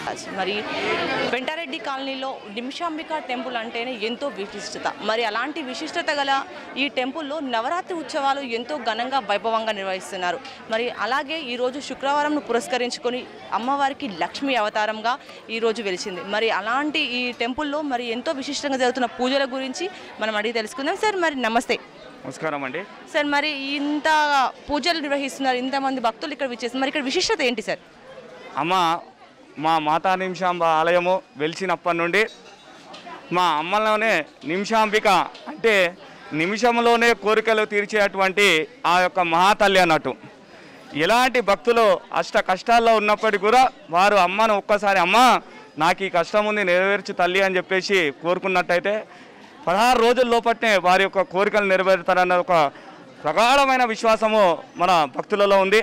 ప్రకాష్. మరి వెంటారెడ్డి కాలనీలో నిమిషాంబిక టెంపుల్ అంటేనే ఎంతో విశిష్టత. మరి అలాంటి విశిష్టత గల ఈ టెంపుల్లో నవరాత్రి ఉత్సవాలు ఎంతో ఘనంగా వైభవంగా నిర్వహిస్తున్నారు. మరి అలాగే ఈరోజు శుక్రవారంను పురస్కరించుకొని అమ్మవారికి లక్ష్మీ అవతారంగా ఈరోజు వెలిసింది. మరి అలాంటి ఈ టెంపుల్లో మరి ఎంతో విశిష్టంగా జరుగుతున్న పూజల గురించి మనం అడిగి తెలుసుకుందాం. సార్ మరి నమస్తే. నమస్కారం అండి. సార్ మరి ఇంత పూజలు నిర్వహిస్తున్నారు, ఇంతమంది భక్తులు ఇక్కడ విచ్చేస్తున్నారు, మరి ఇక్కడ విశిష్టత ఏంటి సార్? అమ్మ మా మాతా నిమిషాంబ ఆలయము వెలిసినప్పటి నుండి మా అమ్మలోనే నిమిషాంబిక అంటే నిమిషంలోనే కోరికలు తీర్చేటువంటి ఆ యొక్క మహాతల్లి అన్నట్టు. ఎలాంటి భక్తులు అష్ట కష్టాల్లో ఉన్నప్పటికీ కూడా వారు అమ్మను ఒక్కసారి అమ్మ నాకు ఈ కష్టం ఉంది నెరవేర్చు తల్లి అని చెప్పేసి కోరుకున్నట్టయితే 16 రోజుల లోపట్నే వారి యొక్క కోరికలు నెరవేరుతారన్న ఒక ప్రగాఢమైన విశ్వాసము మన భక్తులలో ఉంది.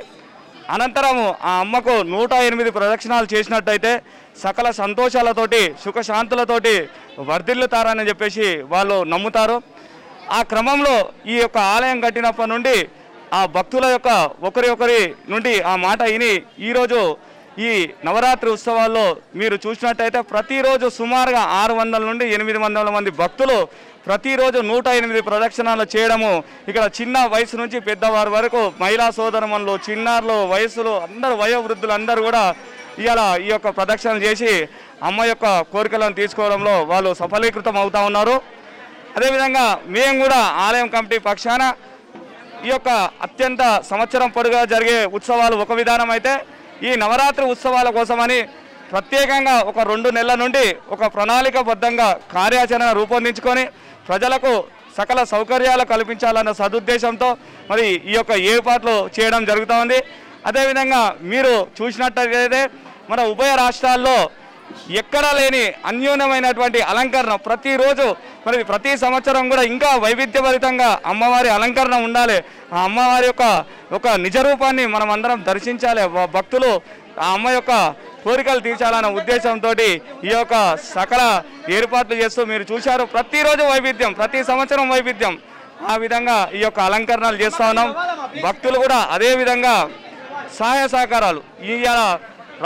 అనంతరము ఆ అమ్మకు 108 ప్రదక్షిణాలు చేసినట్టయితే సకల సంతోషాలతోటి సుఖశాంతులతోటి వర్ధిల్లుతారని చెప్పేసి వాళ్ళు నమ్ముతారు. ఆ క్రమంలో ఈ యొక్క ఆలయం కట్టినప్పటి నుండి ఆ భక్తుల యొక్క ఒకరి నుండి ఆ మాట విని ఈరోజు ఈ నవరాత్రి ఉత్సవాల్లో మీరు చూసినట్టయితే ప్రతిరోజు సుమారుగా 600 నుండి 800 మంది భక్తులు ప్రతిరోజు 108 ప్రదక్షిణాలు చేయడము. ఇక్కడ చిన్న వయసు నుంచి పెద్దవారి వరకు మహిళా సోదరమణులు, చిన్నారులు, వయసులు అందరూ వయోవృద్ధులు అందరూ కూడా ఇవాళ ఈ యొక్క ప్రదక్షిణలు చేసి అమ్మ యొక్క కోరికలను తీసుకోవడంలో వాళ్ళు సఫలీకృతం అవుతూ ఉన్నారు. అదేవిధంగా మేము కూడా ఆలయం కమిటీ పక్షాన ఈ యొక్క అత్యంత సంవత్సరం పొడుగా జరిగే ఉత్సవాలు ఒక విధానం అయితే ఈ నవరాత్రి ఉత్సవాల కోసమని ప్రత్యేకంగా ఒక 2 నెలల నుండి ఒక ప్రణాళికబద్ధంగా కార్యాచరణ రూపొందించుకొని ప్రజలకు సకల సౌకర్యాలు కల్పించాలన్న సదుద్దేశంతో మరి ఈ యొక్క ఏర్పాట్లు చేయడం జరుగుతూ ఉంది. అదేవిధంగా మీరు చూసినట్టయితే మన ఉభయ రాష్ట్రాల్లో ఎక్కడా లేని అన్యూనమైనటువంటి అలంకరణ ప్రతిరోజు మరి ప్రతి సంవత్సరం కూడా ఇంకా వైవిధ్యభరితంగా అమ్మవారి అలంకరణ ఉండాలి. ఆ అమ్మవారి యొక్క ఒక నిజ రూపాన్ని మనం అందరం దర్శించాలి. భక్తులు ఆ అమ్మ యొక్క కోరికలు తీర్చాలన్న ఉద్దేశంతో ఈ యొక్క సకల ఏర్పాట్లు చేస్తూ మీరు చూశారు. ప్రతిరోజు వైవిధ్యం, ప్రతి సంవత్సరం వైవిధ్యం, ఆ విధంగా ఈ యొక్క అలంకరణలు చేస్తూ ఉన్నాం. భక్తులు కూడా అదేవిధంగా సహాయ సహకారాలు ఇవాళ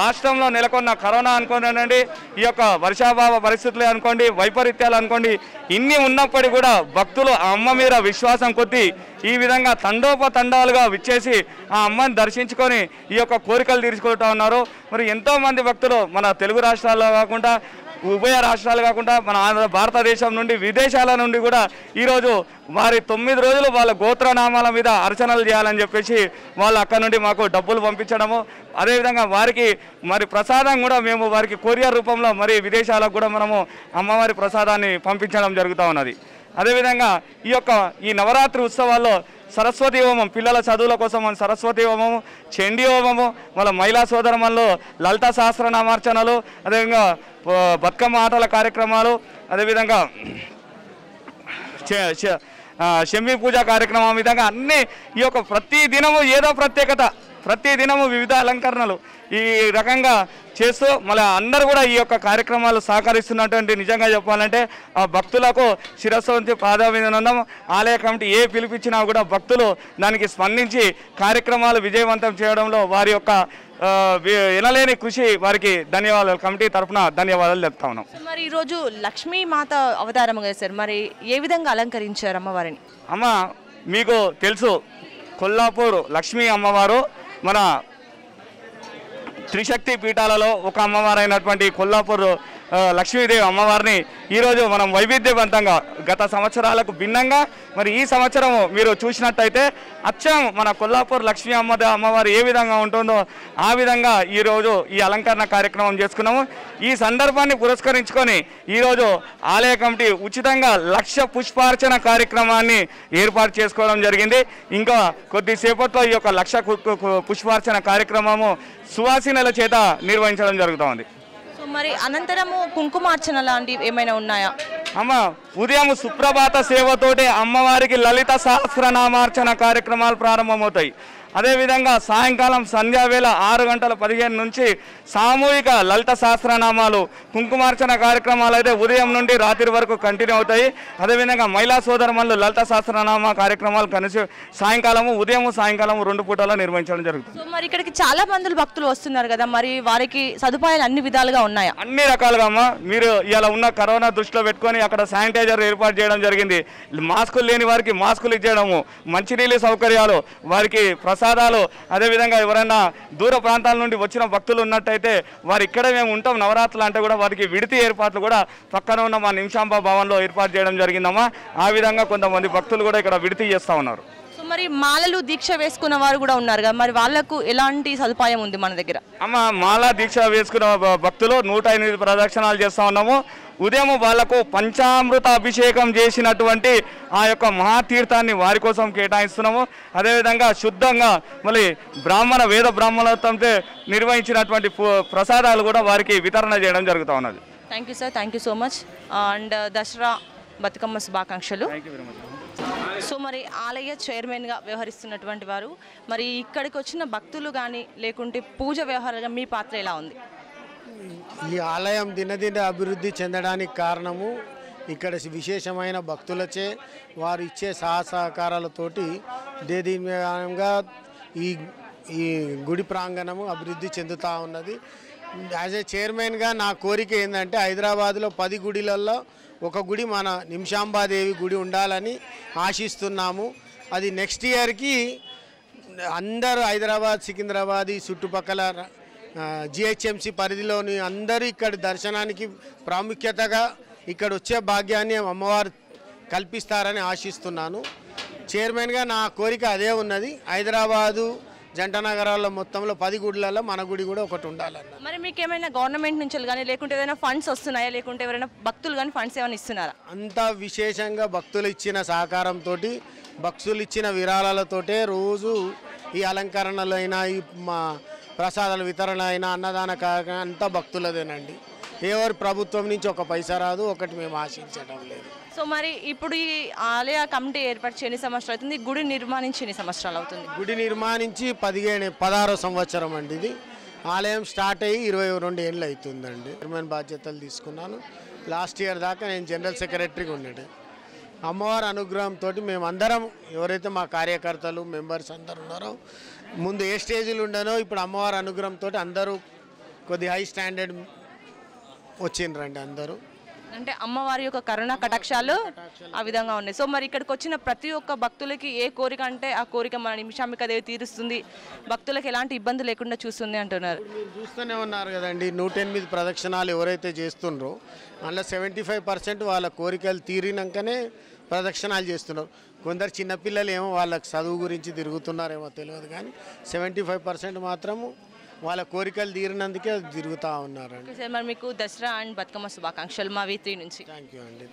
రాష్ట్రంలో నెలకొన్న కరోనా అనుకోనండి, ఈ యొక్క వర్షాభావ పరిస్థితులే అనుకోండి, వైపరీత్యాలు అనుకోండి, ఇన్ని ఉన్నప్పటికీ కూడా భక్తులు ఆ అమ్మ మీద విశ్వాసం కొద్దీ ఈ విధంగా తండోపతండాలుగా విచ్చేసి ఆ అమ్మని దర్శించుకొని ఈ యొక్క కోరికలు తీర్చుకుంటూ ఉన్నారు. మరి ఎంతోమంది భక్తులు మన తెలుగు రాష్ట్రాల్లో కాకుండా ఉభయ రాష్ట్రాలు కాకుండా మన భారతదేశం నుండి విదేశాల నుండి కూడా ఈరోజు వారి 9 రోజులు వాళ్ళ గోత్రనామాల మీద అర్చనలు చేయాలని చెప్పేసి వాళ్ళు అక్కడ నుండి మాకు డబ్బులు పంపించడము, అదేవిధంగా వారికి మరి ప్రసాదం కూడా మేము వారికి కొరియర్ రూపంలో మరి విదేశాలకు కూడా మనము అమ్మవారి ప్రసాదాన్ని పంపించడం జరుగుతూ ఉన్నది. అదేవిధంగా ఈ నవరాత్రి ఉత్సవాల్లో సరస్వతి హోమం, పిల్లల చదువుల కోసం సరస్వతి హోమము, చండీ హోమము, వాళ్ళ మహిళా సోదరమణులు లలిత సహస్రనామార్చనలు, అదేవిధంగా బతుకమ్మ ఆటల కార్యక్రమాలు, అదేవిధంగా శంభి పూజ కార్యక్రమం, విధంగా అన్నీ ఈ యొక్క ప్రతి దినము ఏదో ప్రత్యేకత, ప్రతి దినము వివిధ అలంకరణలు ఈ రకంగా చేస్తూ మళ్ళీ అందరూ కూడా ఈ యొక్క కార్యక్రమాలు సహకరిస్తున్నటువంటి నిజంగా చెప్పాలంటే ఆ భక్తులకు శిరస్సు వంచి పాదాభివందనం. ఆలయ కమిటీ ఏ పిలిపించినా కూడా భక్తులు దానికి స్పందించి కార్యక్రమాలు విజయవంతం చేయడంలో వారి యొక్క ఎనలేని కృషి వారికి ధన్యవాదాలు, కమిటీ తరఫున ధన్యవాదాలు చెప్తా ఉన్నాం. మరి ఈరోజు లక్ష్మీ మాత అవతారం కదా సార్, మరి ఏ విధంగా అలంకరించారు అమ్మవారిని? అమ్మ మీకు తెలుసు, కొల్లాపూర్ లక్ష్మీ అమ్మవారు మన త్రిశక్తి పీఠాలలో ఒక అమ్మవారైనటువంటి కొల్లాపూర్ లక్ష్మీదేవి అమ్మవారిని ఈరోజు మనం వైవిధ్యవంతంగా గత సంవత్సరాలకు భిన్నంగా మరి ఈ సంవత్సరం మీరు చూసినట్టయితే అచ్చం మన కొల్లాపూర్ లక్ష్మీ అమ్మవారు ఏ విధంగా ఉంటుందో ఆ విధంగా ఈరోజు ఈ అలంకరణ కార్యక్రమం చేసుకున్నాము. ఈ సందర్భాన్ని పురస్కరించుకొని ఈరోజు ఆలయ కమిటీ ఉచితంగా 1,00,000 పుష్పార్చన కార్యక్రమాన్ని ఏర్పాటు చేసుకోవడం జరిగింది. ఇంకా కొద్దిసేపట్లో ఈ యొక్క 1,00,000 పుష్పార్చన కార్యక్రమము సువాసినుల చేత నిర్వహించడం జరుగుతోంది. మరి అనంతరము కుంకుమార్చన లాంటివి ఏమైనా ఉన్నాయా? అమ్మ ఉదయం సుప్రభాత సేవతోటి అమ్మవారికి లలిత సహస్రనామార్చన కార్యక్రమాలు ప్రారంభమవుతాయి. అదేవిధంగా సాయంకాలం సంధ్యావేళ 6:15 నుంచి సామూహిక లలిత సహస్రనామాలు కుంకుమార్చన కార్యక్రమాలు అయితే ఉదయం నుండి రాత్రి వరకు కంటిన్యూ అవుతాయి. అదేవిధంగా మహిళా సోదరమణులు లలిత సహస్రనామ కార్యక్రమాలు కలిసి ఉదయం సాయంకాలం 2 పూటలా నిర్వహించడం జరుగుతుంది. సో మరి ఇక్కడికి చాలా మంది భక్తులు వస్తున్నారు కదా, మరి వారికి సదుపాయాలు అన్ని విధాలుగా ఉన్నాయా? అన్ని రకాలుగా అమ్మా. మీరు ఇలా ఉన్న కరోనా దృష్టిలో పెట్టుకొని అక్కడ శానిటైజర్ ఏర్పాటు చేయడం జరిగింది. మాస్కులు లేని వారికి మాస్కులు ఇచ్చేయడము, మంచినీళ్ళ సౌకర్యాలు, వారికి ప్రసాదాలు, అదేవిధంగా ఎవరైనా దూర ప్రాంతాల నుండి వచ్చిన భక్తులు ఉన్నట్టయితే వారు ఇక్కడే మేము ఉంటాం నవరాత్రులు అంటే కూడా వారికి విడితి ఏర్పాట్లు కూడా పక్కన ఉన్న మా నిమిషాంబ భవన్లో ఏర్పాటు చేయడం జరిగిందమ్మా. ఆ విధంగా కొంతమంది భక్తులు కూడా ఇక్కడ విడితి చేస్తూ ఉన్నారు. సో మరి మాలలు దీక్ష వేసుకున్న వారు కూడా ఉన్నారు కదా, మరి వాళ్ళకు ఎలాంటి సదుపాయం ఉంది మన దగ్గర? అమ్మ మాల దీక్ష వేసుకున్న భక్తులు 108 ప్రదక్షిణాలు చేస్తూ ఉన్నాము. ఉదయం వాళ్లకు పంచామృత అభిషేకం చేసినటువంటి ఆ యొక్క మహాతీర్థాన్ని వారి కోసం కేటాయిస్తున్నాము. అదేవిధంగా శుద్ధంగా మళ్ళీ వేద బ్రాహ్మణులతో నిర్వహించినటువంటి ప్రసాదాలు కూడా వారికి వితరణ చేయడం జరుగుతూ ఉన్నది. Thank you sir, thank you so much. And Dasara Bathukamma శుభాకాంక్షలు. సో మరి ఆలయ చైర్మన్గా వ్యవహరిస్తున్నటువంటి వారు, మరి ఇక్కడికి వచ్చిన భక్తులు కానీ లేకుంటే పూజ వ్యవహారంగా మీ పాత్ర ఎలా ఉంది? ఈ ఆలయం దినదిన అభివృద్ధి చెందడానికి కారణము ఇక్కడ విశేషమైన భక్తులచే వారు ఇచ్చే సహకారాలతోటి దేదీయంగా ఈ గుడి ప్రాంగణము అభివృద్ధి చెందుతూ ఉన్నది. యాజ్ ఏ చైర్మన్గా నా కోరిక ఏంటంటే హైదరాబాద్లో 10 గుడిలలో ఒక గుడి మన నిమిషాంబాదేవి గుడి ఉండాలని ఆశిస్తున్నాము. అది నెక్స్ట్ ఇయర్కి అందరూ హైదరాబాద్, సికింద్రాబాద్, ఈ చుట్టుపక్కల జిహెచ్ఎంసి పరిధిలోని అందరూ ఇక్కడ దర్శనానికి ప్రాముఖ్యతగా ఇక్కడ వచ్చే భాగ్యాన్ని అమ్మవారు కల్పిస్తారని ఆశిస్తున్నాను. చైర్మన్గా నా కోరిక అదే ఉన్నది. హైదరాబాదు జంట నగరాల్లో మొత్తంలో 10 గుడులలో మన గుడి కూడా ఒకటి ఉండాలన్న. మరి మీకు ఏమైనా గవర్నమెంట్ నుంచి కానీ లేకుంటే ఏదైనా ఫండ్స్ వస్తున్నాయా, లేకుంటే ఎవరైనా భక్తులు కానీ ఫండ్స్ ఏమైనా ఇస్తున్నారా? అంతా విశేషంగా భక్తులు ఇచ్చిన సహకారంతో, భక్తులు ఇచ్చిన విరాళాలతోటే రోజు ఈ అలంకరణలైనా ఈ మా ప్రసాదాల వితరణ అయినా అన్నదాన కార్యక్రమం అంతా భక్తులదేనండి. ఎవరు ప్రభుత్వం నుంచి ఒక పైసా రాదు, ఒకటి మేము ఆశించడం లేదు. సో మరి ఇప్పుడు ఈ ఆలయ కమిటీ ఏర్పాటు ఎన్ని సంవత్సరాలు అవుతుంది? గుడి నిర్మాణించి ఎన్ని సంవత్సరాలు అవుతుంది? గుడి నిర్మాణించి 16వ సంవత్సరం అండి. ఇది ఆలయం స్టార్ట్ అయ్యి 22 ఏళ్ళు అవుతుందండి. చైర్మన్ బాధ్యతలు తీసుకున్నాను. లాస్ట్ ఇయర్ దాకా నేను జనరల్ సెక్రటరీగా ఉన్నాడు. అమ్మవారి అనుగ్రహంతో మేమందరం ఎవరైతే మా కార్యకర్తలు మెంబర్స్ అందరు ఉన్నారో, ముందు ఏ స్టేజ్లు ఉండనో ఇప్పుడు అమ్మవారి అనుగ్రహంతో అందరూ కొద్ది హై స్టాండర్డ్ వచ్చిండ్రండి. అందరూ అంటే అమ్మవారి యొక్క కరుణ కటాక్షాలు ఆ విధంగా ఉన్నాయి. సో మరి ఇక్కడికి వచ్చిన ప్రతి ఒక్క భక్తులకి ఏ కోరిక అంటే ఆ కోరిక మన నిమిషాంబికా దేవి తీరుస్తుంది, భక్తులకు ఎలాంటి ఇబ్బంది లేకుండా చూస్తుంది అంటున్నారు. మీరు చూస్తూనే ఉన్నారు కదండి, 108 ప్రదక్షిణాలు ఎవరైతే చేస్తుండ్రో అందులో 75% వాళ్ళ కోరికలు తీరినాకనే ప్రదక్షిణాలు చేస్తున్నారు. కొందరు చిన్నపిల్లలు ఏమో వాళ్ళకి చదువు గురించి తిరుగుతున్నారేమో తెలియదు, కానీ 75% మాత్రము వాళ్ళ కోరికలు తీరినందుకే తిరుగుతూ ఉన్నారండి. సార్ మరి మీకు దసరా అండ్ బతుకమ్మ శుభాకాంక్షలు మా V3 నుంచి. థ్యాంక్ యూ అండి.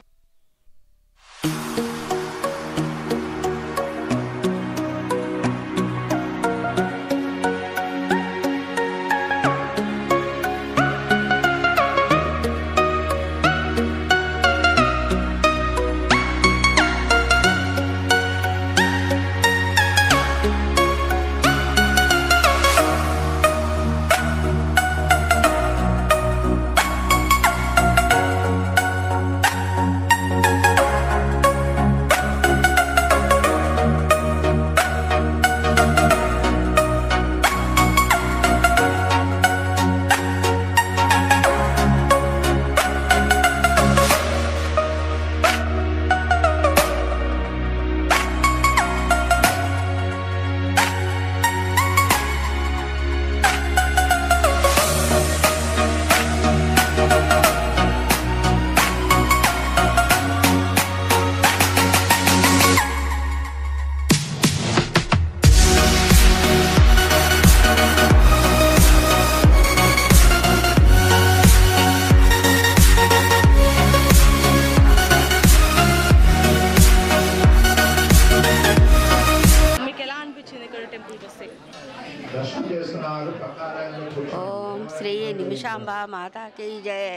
ఓం శ్రీ నిమిషాంబ మాతాకి జయ.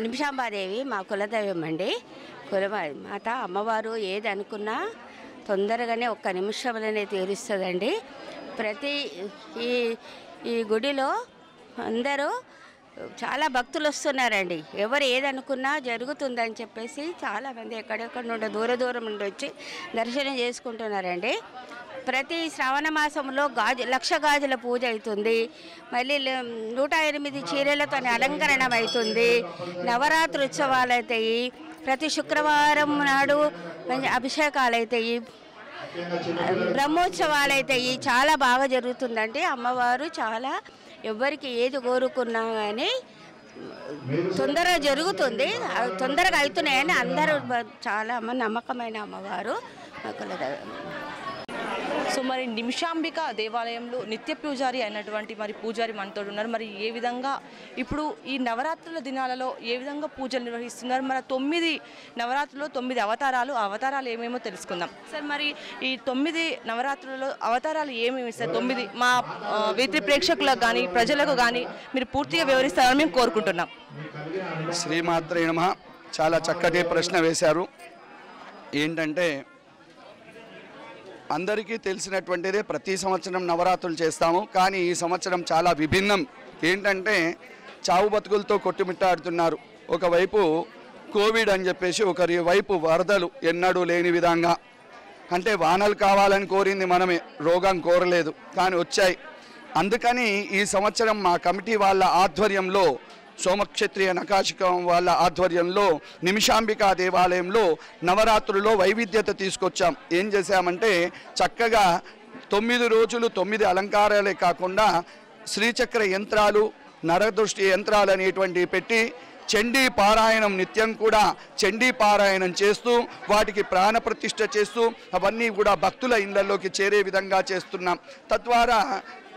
నిమిషాంబాదేవి మా కులదైవం అండి. మాత అమ్మవారు ఏది అనుకున్నా తొందరగానే ఒక్క నిమిషంలోనే తీరుస్తుందండి. ప్రతి ఈ గుడిలో అందరూ చాలా భక్తులు వస్తున్నారండి. ఎవరు ఏదనుకున్నా జరుగుతుందని చెప్పేసి చాలామంది ఎక్కడెక్కడ నుండి దూరం నుండి వచ్చి దర్శనం చేసుకుంటున్నారండి. ప్రతి శ్రావణ మాసంలో లక్ష గాజుల పూజ అవుతుంది. మళ్ళీ 108 చీరలతో అలంకరణ అవుతుంది. నవరాత్రి ఉత్సవాలు అవుతాయి. ప్రతి శుక్రవారం నాడు అభిషేకాలు అవుతాయి. బ్రహ్మోత్సవాలు అవుతాయి. చాలా బాగా జరుగుతుందండి. అమ్మవారు చాలా ఎవరికి ఏది కోరుకున్నా కానీ తొందరగా జరుగుతుంది, తొందరగా అవుతున్నాయని అందరూ చాలా నమ్మకమైన అమ్మవారు. సో మరి నిమిషాంబిక దేవాలయంలో నిత్య పూజారి అయినటువంటి మరి పూజారి మనతో ఉన్నారు. మరి ఏ విధంగా ఇప్పుడు ఈ నవరాత్రుల దినాలలో ఏ విధంగా పూజలు నిర్వహిస్తున్నారు? మరి 9 నవరాత్రుల్లో 9 అవతారాలు ఏమేమో తెలుసుకుందాం సార్. మరి ఈ 9 నవరాత్రులలో అవతారాలు ఏమేమి సార్? 9 మా వీతి ప్రేక్షకులకు కానీ ప్రజలకు కానీ మీరు పూర్తిగా వివరిస్తారని మేము కోరుకుంటున్నాం. శ్రీమాత్రే నమః. చాలా చక్కటి ప్రశ్న వేశారు. ఏంటంటే అందరికీ తెలిసినటువంటిదే, ప్రతి సంవత్సరం నవరాత్రులు చేస్తాము. కానీ ఈ సంవత్సరం చాలా విభిన్నం. ఏంటంటే చావు బతుకులతో కొట్టుమిట్టాడుతున్నారు. ఒకవైపు కోవిడ్ అని చెప్పేసి, ఒకరి వైపు వరదలు ఎన్నడూ లేని విధంగా. అంటే వానలు కావాలని కోరింది మనమే, రోగం కోరలేదు, కానీ వచ్చాయి. అందుకని ఈ సంవత్సరం మా కమిటీ వాళ్ళ ఆధ్వర్యంలో, సోమక్షత్రియ నకాశికం వాళ్ళ ఆధ్వర్యంలో నిమిషాంబికా దేవాలయంలో నవరాత్రుల్లో వైవిధ్యత తీసుకొచ్చాం. ఏం చేశామంటే చక్కగా 9 రోజులు 9 అలంకారాలే కాకుండా శ్రీచక్ర యంత్రాలు, నరదృష్టి యంత్రాలు అనేటువంటివి పెట్టి చండీ పారాయణం నిత్యం కూడా చండీ పారాయణం చేస్తూ వాటికి ప్రాణప్రతిష్ఠ చేస్తూ అవన్నీ కూడా భక్తుల ఇళ్లలోకి చేరే విధంగా చేస్తున్నాం. తద్వారా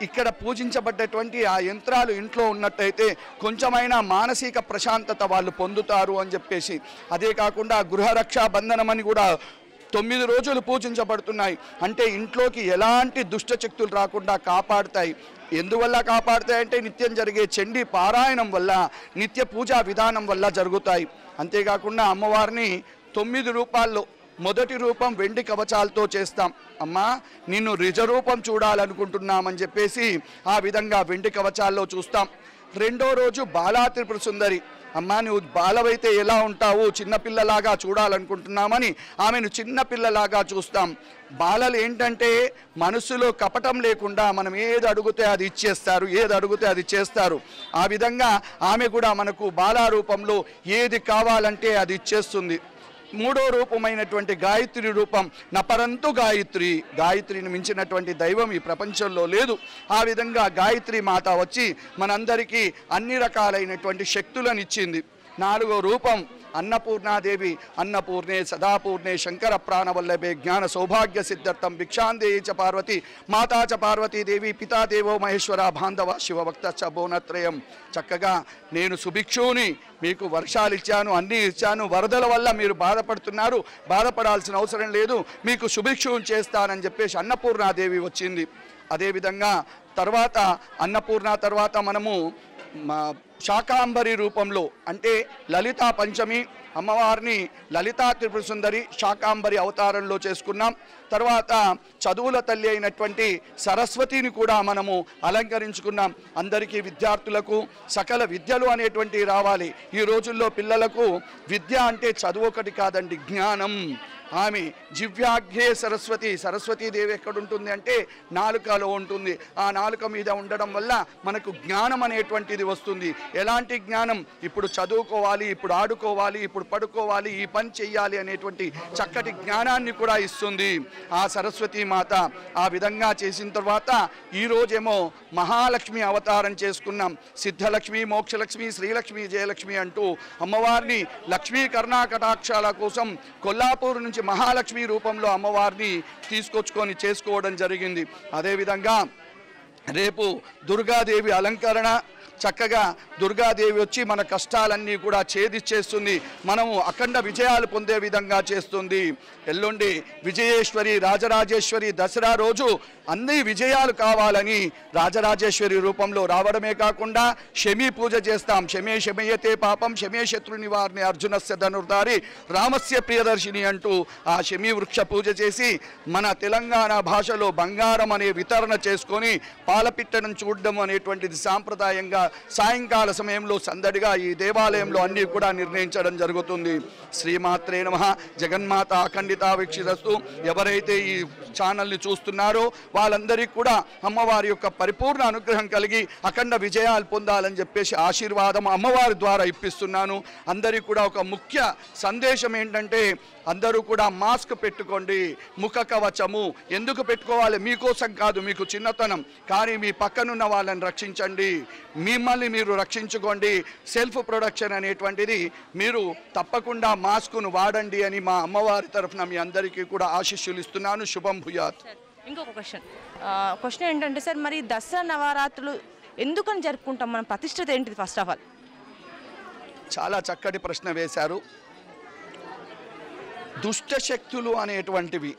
ఇక్కడ పూజించబడ్డటువంటి ఆ యంత్రాలు ఇంట్లో ఉన్నట్టయితే కొంచెమైనా మానసిక ప్రశాంతత వాళ్ళు పొందుతారు అని చెప్పేసి, అదే కాకుండా గృహరక్షా బంధనం అని కూడా 9 రోజులు పూజించబడుతున్నాయి. అంటే ఇంట్లోకి ఎలాంటి దుష్టశక్తులు రాకుండా కాపాడుతాయి. ఎందువల్ల కాపాడుతాయంటే నిత్యం జరిగే చండీ పారాయణం వల్ల, నిత్య పూజా విధానం వల్ల జరుగుతాయి. అంతేకాకుండా అమ్మవారిని 9 రూపాల్లో మొదటి రూపం వెండి కవచాలతో చేస్తాం. అమ్మా నిన్ను రిజరూపం చూడాలనుకుంటున్నామని చెప్పేసి ఆ విధంగా వెండి కవచాల్లో చూస్తాం. రెండో రోజు బాలా త్రిపుర సుందరి. అమ్మా నువ్వు బాలవైతే ఎలా ఉంటావు, చిన్నపిల్లలాగా చూడాలనుకుంటున్నామని ఆమెను చిన్నపిల్లలాగా చూస్తాం. బాలలు ఏంటంటే మనసులో కపటం లేకుండా మనం ఏది అడిగితే అది ఇచ్చేస్తారు, ఏది అడిగితే అది చేస్తారు. ఆ విధంగా ఆమె కూడా మనకు బాలా రూపంలో ఏది కావాలంటే అది ఇచ్చేస్తుంది. మూడో రూపమైనటువంటి గాయత్రి రూపం, నపరంతు గాయత్రి. గాయత్రిని మించినటువంటి దైవం ఈ ప్రపంచంలో లేదు. ఆ విధంగా గాయత్రి మాత వచ్చి మనందరికీ అన్ని రకాలైనటువంటి శక్తులను ఇచ్చింది. నాలుగో రూపం అన్నపూర్ణాదేవి. అన్నపూర్ణే సదాపూర్ణే శంకర ప్రాణవల్లభే జ్ఞాన సౌభాగ్య సిద్ధార్థం భిక్షాందేయ చ పార్వతి మాతా చ పార్వతీదేవి పితాదేవో మహేశ్వర బాంధవ శివభక్త చ బోనత్రయం. చక్కగా నేను సుభిక్షుని, మీకు వర్షాలు ఇచ్చాను, అన్నీ ఇచ్చాను, వరదల వల్ల మీరు బాధపడుతున్నారు, బాధపడాల్సిన అవసరం లేదు, మీకు సుభిక్షుని చేస్తానని చెప్పేసి అన్నపూర్ణాదేవి వచ్చింది. అదేవిధంగా తర్వాత అన్నపూర్ణ తర్వాత మనము శాకాంబరి రూపంలో, అంటే లలితా పంచమి అమ్మవారిని లలితా త్రిపుర సుందరి శాకాంబరి అవతారంలో చేసుకున్నాం. తర్వాత చదువుల తల్లి అయినటువంటి సరస్వతిని కూడా మనము అలంకరించుకున్నాం. అందరికీ విద్యార్థులకు సకల విద్యలు అనేటువంటివి రావాలి. ఈ రోజుల్లో పిల్లలకు విద్య అంటే చదువు ఒకటి కాదండి, జ్ఞానం. ఆమె జివ్యాఘ్రే సరస్వతి. సరస్వతీదేవి ఎక్కడుంటుంది అంటే నాలుకలో ఉంటుంది. ఆ నాలుక మీద ఉండడం వల్ల మనకు జ్ఞానం అనేటువంటిది వస్తుంది. ఎలాంటి జ్ఞానం? ఇప్పుడు చదువుకోవాలి, ఇప్పుడు ఆడుకోవాలి, ఇప్పుడు పడుకోవాలి, ఈ పని చెయ్యాలి అనేటువంటి చక్కటి జ్ఞానాన్ని కూడా ఇస్తుంది ఆ సరస్వతీ మాత. ఆ విధంగా చేసిన తర్వాత ఈరోజేమో మహాలక్ష్మి అవతారం చేసుకున్నాం. సిద్ధలక్ష్మి, మోక్షలక్ష్మి, శ్రీలక్ష్మి, జయలక్ష్మి అంటూ అమ్మవారిని లక్ష్మీ కరుణాకటాక్షాల కోసం కొల్లాపూర్ నుంచి మహాలక్ష్మి రూపంలో అమ్మవారిని తీసుకొచ్చుకొని చేసుకోవడం జరిగింది. అదేవిధంగా రేపు దుర్గాదేవి అలంకరణ. చక్కగా దుర్గాదేవి వచ్చి మన కష్టాలన్నీ కూడా ఛేదిచ్చేస్తుంది, మనము అఖండ విజయాలు పొందే విధంగా చేస్తుంది. ఎల్లుండి విజయేశ్వరి రాజరాజేశ్వరి దసరా రోజు అన్ని విజయాలు కావాలని రాజరాజేశ్వరి రూపంలో రావడమే కాకుండా శమీ పూజ చేస్తాం. శమే శమయతే పాపం శమే శత్రు నివారణి అర్జునస్య ధనుర్ధారి రామస్య ప్రియదర్శిని అంటూ ఆ శమీ వృక్ష పూజ చేసి మన తెలంగాణ భాషలో బంగారం అనే వితరణ చేసుకొని పాలపిట్టను చూడడం అనేటువంటిది సాంప్రదాయంగా సాయంకాల సమయంలో సందడిగా ఈ దేవాలయంలో అన్నీ కూడా నిర్ణయించడం జరుగుతుంది. శ్రీమాత్రే నమః. జగన్మాత అఖండిత వీక్షిస్తూ ఎవరైతే ఈ ఛానల్ని చూస్తున్నారో వాళ్ళందరికీ కూడా అమ్మవారి యొక్క పరిపూర్ణ అనుగ్రహం కలిగి అఖండ విజయాలు పొందాలని చెప్పేసి ఆశీర్వాదం అమ్మవారి ద్వారా ఇప్పిస్తున్నాను. అందరికీ కూడా ఒక ముఖ్య సందేశం ఏంటంటే అందరూ కూడా మాస్క్ పెట్టుకోండి, ముఖ కవచము ఎందుకు పెట్టుకోవాలి? మీకోసం కాదు, మీకు చిన్నతనం, కానీ మీ పక్కనున్న వాళ్ళని రక్షించండి, మిమ్మల్ని మీరు రక్షించుకోండి. సెల్ఫ్ ప్రొడక్షన్ అనేటువంటిది మీరు తప్పకుండా మాస్కును వాడండి అని మా అమ్మవారి తరఫున మీ అందరికీ కూడా ఆశీస్సులు ఇస్తున్నాను. శుభం భూయాత్. ఇంకొక క్వశ్చన్ ఏంటంటే సార్, మరి దసరా నవరాత్రులు ఎందుకని జరుపుకుంటాం, మన ప్రతిష్టత ఏంటిది? ఫస్ట్ ఆఫ్ ఆల్ చాలా చక్కటి ప్రశ్న వేశారు. దుష్టశక్తులు అనేటువంటివి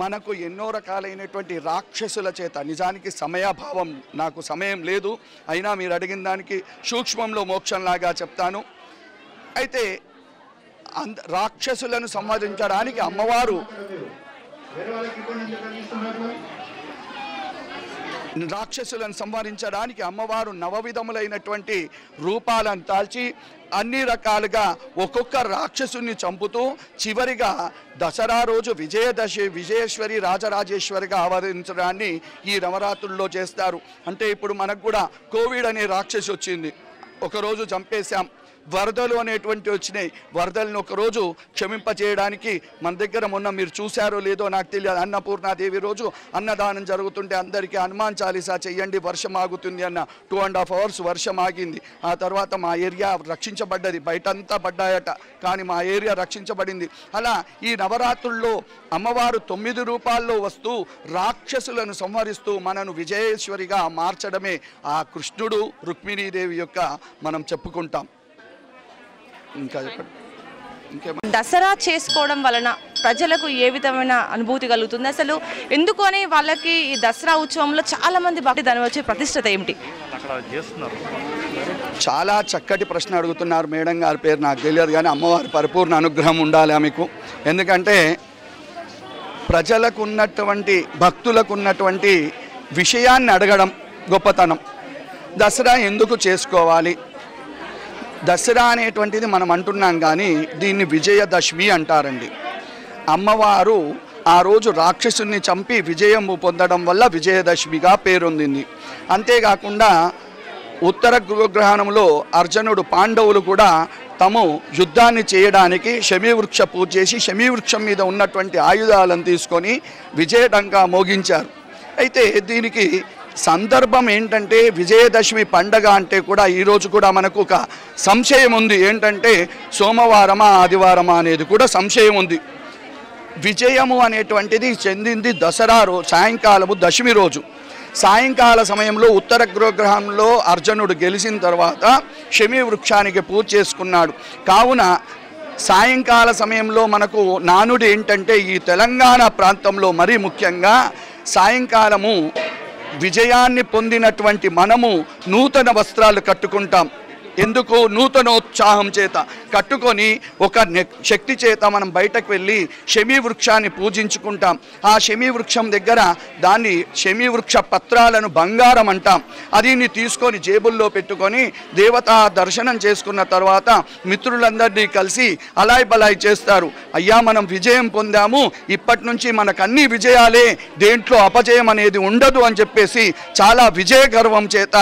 మనకు ఎన్నో రకాలైనటువంటి రాక్షసుల చేత, నిజానికి సమయాభావం, నాకు సమయం లేదు, అయినా మీరు అడిగిన దానికి సూక్ష్మంలో మోక్షంలాగా చెప్తాను. అయితే రాక్షసులను సంహరించడానికి అమ్మవారు నవవిధములైనటువంటి రూపాలను దాల్చి అన్ని రకాలుగా ఒక్కొక్క రాక్షసుని చంపుతూ చివరిగా దసరా రోజు విజయేశ్వరి రాజరాజేశ్వరిగా ఆవరించడాన్ని ఈ నవరాత్రుల్లో చేస్తారు. అంటే ఇప్పుడు మనకు కూడా కోవిడ్ అనే రాక్షసి వచ్చింది, ఒకరోజు చంపేశాం. వరదలు అనేటువంటి వచ్చినాయి, వరదలను ఒకరోజు క్షమింపచేయడానికి మన దగ్గర మొన్న మీరు చూశారో లేదో నాకు తెలియదు, అన్నపూర్ణాదేవి రోజు అన్నదానం జరుగుతుంటే అందరికీ హనుమాన్ చాలీసా చెయ్యండి వర్షం ఆగుతుంది అన్న 2.5 hours వర్షం ఆగింది. ఆ తర్వాత మా ఏరియా రక్షించబడ్డది, బయటంతా పడ్డాయట కానీ మా ఏరియా రక్షించబడింది. అలా ఈ నవరాత్రుల్లో అమ్మవారు 9 రూపాల్లో వస్తూ రాక్షసులను సంహరిస్తూ మనను విజయేశ్వరిగా మార్చడమే ఆ కృష్ణుడు రుక్మిణీదేవి యొక్క మనం చెప్పుకుంటాం. దసరా చేసుకోవడం వలన ప్రజలకు ఏ విధమైన అనుభూతి కలుగుతుంది? అసలు ఎందుకు అని వాళ్ళకి ఈ దసరా ఉత్సవంలో చాలా మంది భక్తి దాని వచ్చే ప్రతిష్టత ఏమిటి? చాలా చక్కటి ప్రశ్న అడుగుతున్నారు. మేడం గారి పేరు నాకు తెలియదు కానీ అమ్మవారి పరిపూర్ణ అనుగ్రహం ఉండాలి ఆమెకు. ఎందుకంటే ప్రజలకు ఉన్నటువంటి భక్తులకు ఉన్నటువంటి విషయాన్ని అడగడం గొప్పతనం. దసరా ఎందుకు చేసుకోవాలి? దసరా అనేటువంటిది మనం అంటున్నాం కానీ దీన్ని విజయదశమి అంటారండి. అమ్మవారు ఆ రోజు రాక్షసుని చంపి విజయం పొందడం వల్ల విజయదశమిగా పేరొందింది. అంతేకాకుండా ఉత్తర గృహగ్రహణంలో అర్జునుడు పాండవులు కూడా తాము యుద్ధాన్ని చేయడానికి శమీవృక్ష పూజ చేసి శమీవృక్షం మీద ఉన్నటువంటి ఆయుధాలను తీసుకొని విజయడంగా మోగించారు. అయితే దీనికి సందర్భం ఏంటంటే విజయదశమి పండగ అంటే కూడా ఈరోజు కూడా మనకు ఒక సంశయం ఉంది. ఏంటంటే సోమవారమా ఆదివారమా అనేది కూడా సంశయం ఉంది. విజయము అనేటువంటిది చెందింది దసరా సాయంకాలము దశమి రోజు. సాయంకాల సమయంలో ఉత్తర గృహగ్రహంలో అర్జునుడు గెలిచిన తర్వాత శమీ వృక్షానికి పూజ చేసుకున్నాడు. కావున సాయంకాల సమయంలో మనకు నానుడి ఏంటంటే ఈ తెలంగాణ ప్రాంతంలో మరీ ముఖ్యంగా సాయంకాలము విజయాన్ని పొందినటువంటి మనము నూతన వస్త్రాలు కట్టుకుంటాం. ఎందుకు? నూతనోత్సాహం చేత కట్టుకొని ఒక శక్తి చేత మనం బయటకు వెళ్ళి శమీ వృక్షాన్ని పూజించుకుంటాం. ఆ శమీ వృక్షం దగ్గర దాన్ని శమీ వృక్ష పత్రాలను బంగారం అంటాం. అదిని తీసుకొని జేబుల్లో పెట్టుకొని దేవతా దర్శనం చేసుకున్న తర్వాత మిత్రులందరినీ కలిసి అలాయ్ బలాయ్ చేస్తారు. అయ్యా మనం విజయం పొందాము, ఇప్పటి నుంచి మనకు అన్ని విజయాలే, దేంట్లో అపజయం అనేది ఉండదు అని చెప్పేసి చాలా విజయ గర్వం చేత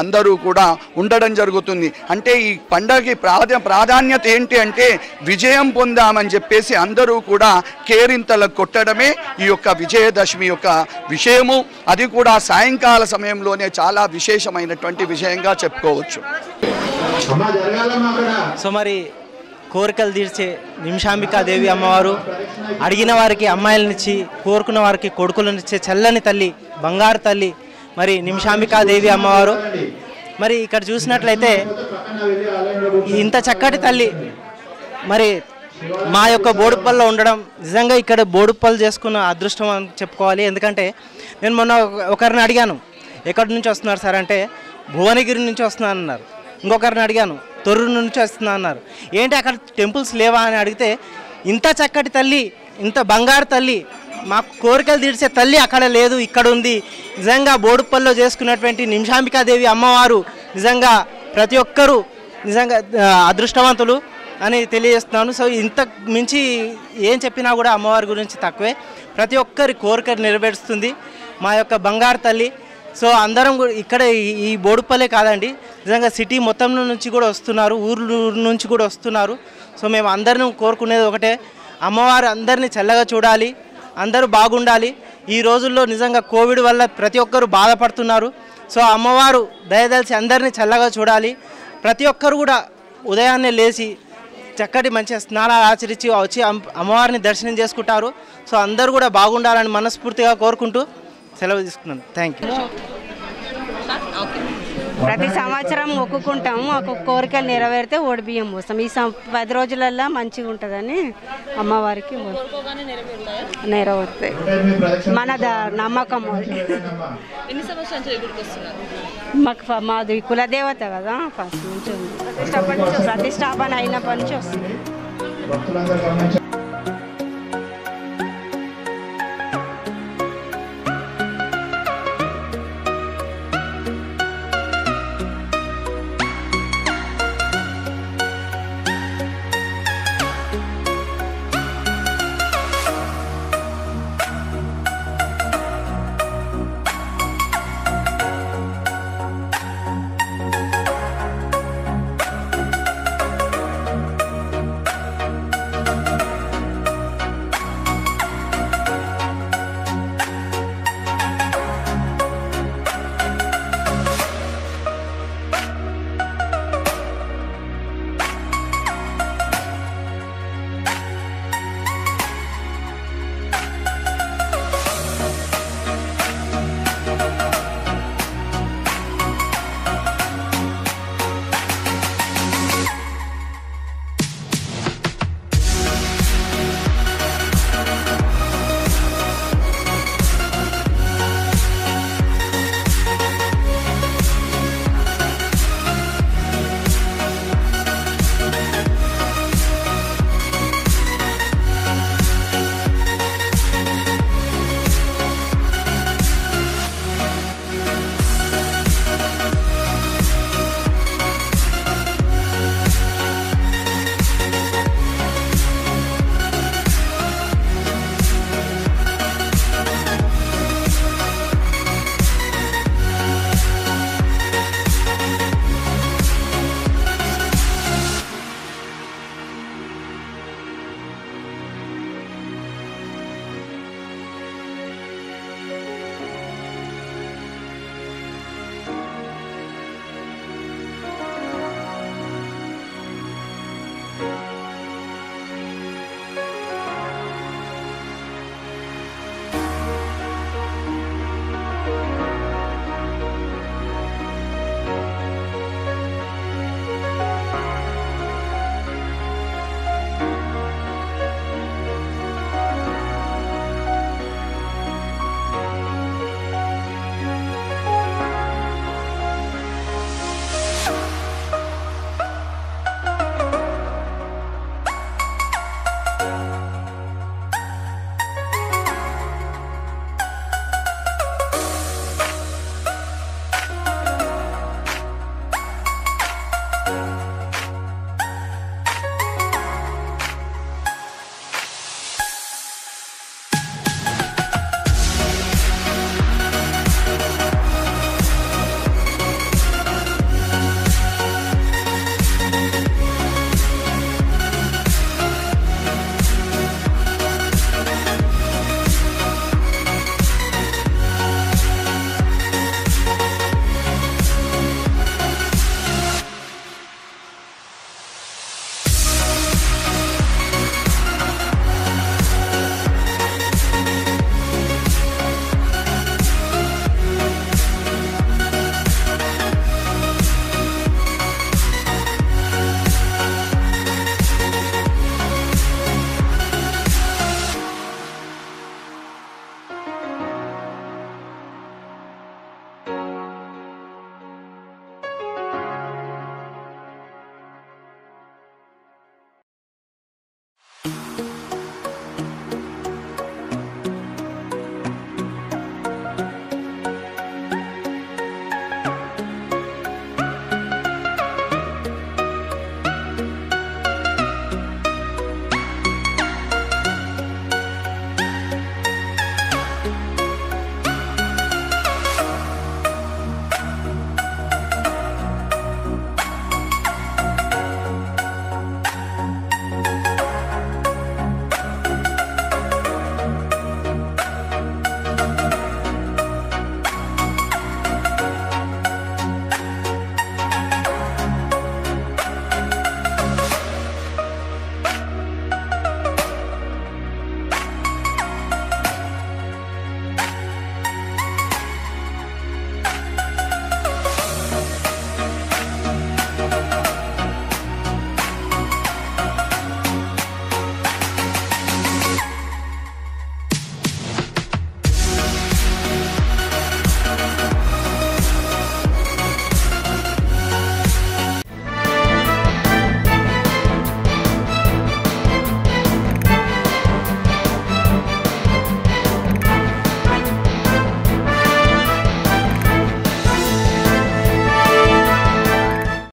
అందరూ కూడా ఉండడం జరుగుతుంది. అంటే ఈ పండగకి ప్రాధాన్యత ఏంటి అంటే విజయం పొందామని చెప్పేసి అందరూ కూడా కేరింతలకు కొట్టడమే ఈ యొక్క విజయదశమి యొక్క విషయము. అది కూడా సాయంకాల సమయంలోనే చాలా విశేషమైనటువంటి విషయంగా చెప్పుకోవచ్చు. సో మరి కోరికలు తీర్చే నిమిషాంబికాదేవి అమ్మవారు అడిగిన వారికి అమ్మాయిలనిచ్చి కోరుకున్న వారికి కొడుకులనిచ్చే చల్లని తల్లి, బంగారు తల్లి మరి నిమిషాంబికాదేవి అమ్మవారు మరి ఇక్కడ చూసినట్లయితే ఇంత చక్కటి తల్లి మరి మా యొక్క బోడుప్పల్లో ఉండడం నిజంగా ఇక్కడ బోడుప్పలు చేసుకున్న అదృష్టం అని చెప్పుకోవాలి. ఎందుకంటే నేను మొన్న ఒకరిని అడిగాను, ఎక్కడి నుంచి వస్తున్నారు సార్ అంటే భువనగిరి నుంచి వస్తున్నాను అన్నారు. ఇంకొకరిని అడిగాను, తొర్రూరు నుంచి వస్తున్నా అన్నారు. ఏంటి అక్కడ టెంపుల్స్ లేవా అని అడిగితే ఇంత చక్కటి తల్లి, ఇంత బంగారు తల్లి, మాకు కోరికలు తీర్చే తల్లి అక్కడ లేదు, ఇక్కడ ఉంది. నిజంగా బోడుప్పల్లో చేసుకున్నటువంటి నిమిషాంబికాదేవి అమ్మవారు నిజంగా ప్రతి ఒక్కరూ నిజంగా అదృష్టవంతులు అని తెలియజేస్తున్నాను. సో ఇంత మించి ఏం చెప్పినా కూడా అమ్మవారి గురించి తక్కువే. ప్రతి ఒక్కరి కోరిక నెరవేరుస్తుంది మా యొక్క బంగారు తల్లి. సో అందరం కూడా ఇక్కడ ఈ బోడుప్పలే కాదండి, నిజంగా సిటీ మొత్తం నుంచి కూడా వస్తున్నారు, ఊర్ల నుంచి కూడా వస్తున్నారు. సో మేము అందరిని కోరుకునేది ఒకటే, అమ్మవారు అందరినీ చల్లగా చూడాలి, అందరూ బాగుండాలి. ఈ రోజుల్లో నిజంగా కోవిడ్ వల్ల ప్రతి ఒక్కరు బాధపడుతున్నారు. సో అమ్మవారు దయదలిచి అందరినీ చల్లగా చూడాలి. ప్రతి ఒక్కరు కూడా ఉదయాన్నే లేచి చక్కటి మంచిగా స్నానాలు ఆచరించి వచ్చి అమ్మవారిని దర్శనం చేసుకుంటారు. సో అందరూ కూడా బాగుండాలని మనస్ఫూర్తిగా కోరుకుంటూ సెలవు తీసుకున్నాను. Thank you. ప్రతి సంవత్సరం మొక్కుకుంటాము, ఒక కోరికలు నెరవేరితే ఓడి బియ్యం పోస్తాం. ఈ 10 రోజులల్లో మంచిగా ఉంటుందని అమ్మవారికి నెరవేరుతాయి. మన నమ్మకం అది. మాది కులదేవత కదా, ఫస్ట్ నుంచి ఉంది. ప్రతిష్టాపన అయినప్పటి నుంచి వస్తుంది.